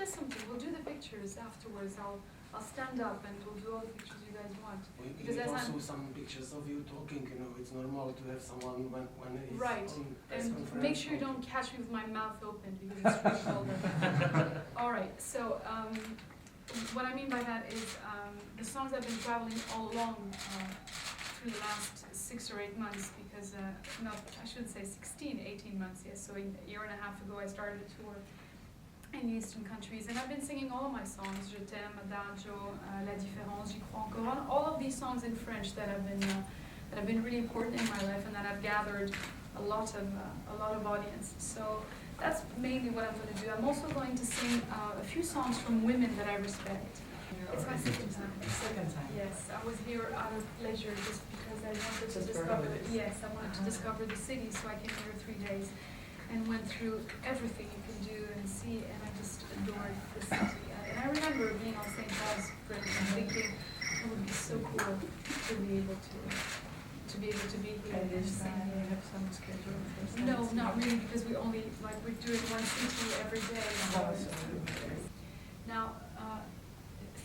here's something. We'll do the pictures afterwards. I'll stand up and we'll do all the pictures you guys want. We Because need as also I'm some pictures of you talking, you know, it's normal to have someone when it's right, on press and conference. make sure you don't catch me with my mouth open because it's really vulgar. All right, so what I mean by that is the songs I've been traveling all along through the last 6 or 8 months because, no, I should say 16, 18 months, yes. So a year and a half ago I started a tour in the Eastern countries, and I've been singing all of my songs, Je t'aime, Adagio, La Différence, J'y crois encore, all of these songs in French that have been really important in my life and that have gathered a lot of audience. So that's mainly what I'm going to do. I'm also going to sing a few songs from women that I respect. It's my second time. Second time. Yes, I was here out of pleasure just because I wanted to discover. Yes, I wanted to discover the city, so I came here 3 days and went through everything you can do and see, and I just adored the city. And I remember being on St. Paul's Bridge and thinking it would be so cool to be able to be here and sing You here. have some schedule for No, not really, because we're doing one city every day. Now,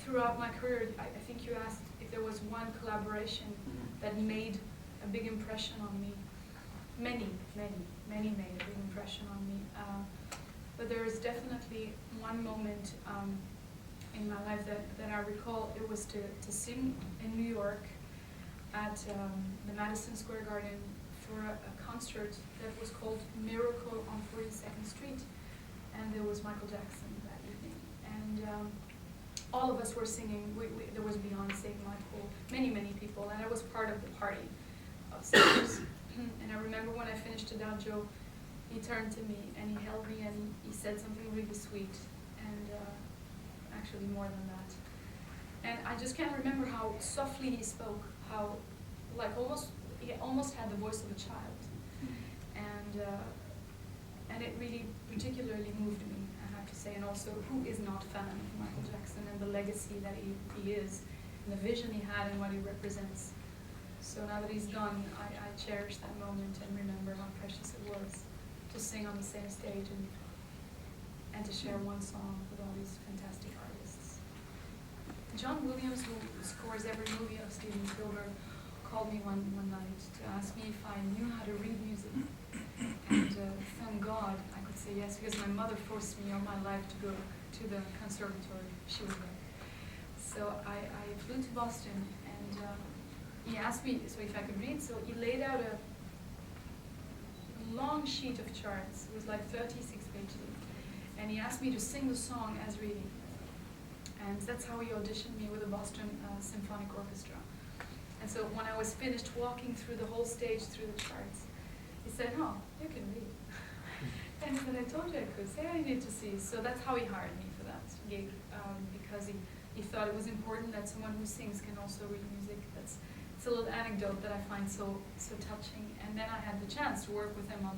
throughout my career, I think you asked if there was one collaboration that made a big impression on me. Many made a big impression on me. But there is definitely one moment in my life that I recall. It was to sing in New York at the Madison Square Garden for a concert that was called Miracle on 42nd Street. And there was Michael Jackson that evening. And all of us were singing. There was Beyonce, Michael, many people, and I was part of the party of singers. And I remember when I finished Adagio, he turned to me and he held me and he said something really sweet, and actually more than that. And I just can't remember how softly he spoke, how he almost had the voice of a child. And it really particularly moved me, I have to say. And also, who is not a fan of Michael Jackson and the legacy that he is, and the vision he had and what he represents. So now that he's gone, I cherish that moment and remember how precious it was to sing on the same stage and to share one song with all these fantastic artists. John Williams, who scores every movie of Steven Spielberg, called me one night to ask me if I knew how to read music. And thank God I could say yes, because my mother forced me all my life to go to the conservatory. She was there. So I flew to Boston, and he asked me if I could read. So he laid out a long sheet of charts. It was like 36 pages. And he asked me to sing the song as reading. And that's how he auditioned me with the Boston Symphonic Orchestra. And so when I was finished walking through the whole stage, through the charts, he said, "Oh, you can read." And then I told you I could. Say I need to see. So that's how he hired me for that gig, because he thought it was important that someone who sings can also read music. It's a little anecdote that I find so touching. And then I had the chance to work with him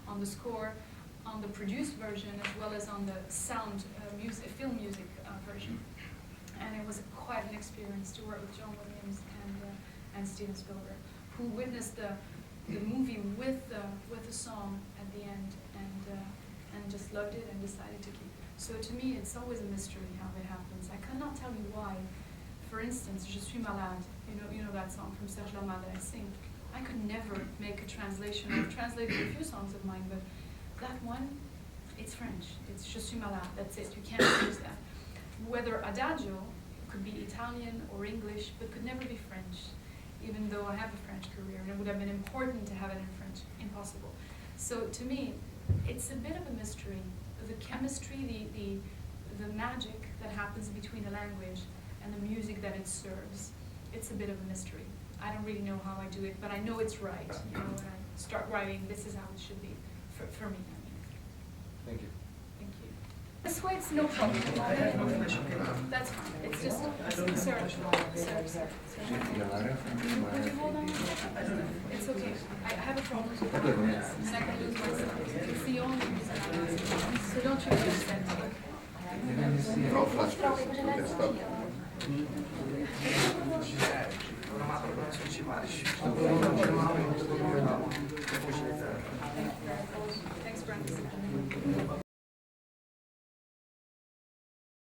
on the score, on the produced version, as well as on the sound film music version. And it was quite an experience to work with John Williams and Steven Spielberg, who witnessed the movie with the song at the end and just loved it and decided to keep it. So to me, it's always a mystery how it happens. I cannot tell you why. For instance, Je suis malade, you know that song from Serge Lama that I sing. I could never make a translation. I've translated a few songs of mine, but that one, it's French. It's Je suis malade, that's it. You can't use that. Whether Adagio could be Italian or English, but could never be French, even though I have a French career, and it would have been important to have it in French. Impossible. So to me, it's a bit of a mystery. The chemistry, the magic that happens between the language and the music that it serves, it's a bit of a mystery. I don't really know how I do it, but I know it's right. When I start writing, this is how it should be, for me. I mean. Thank you. Thank you. This way, it's no problem. That's fine. It's just, Sarah. Would you hold on? It's okay. I have a problem with this, and I can lose myself. It's the only reason I'm asking. So don't you understand? Thank you.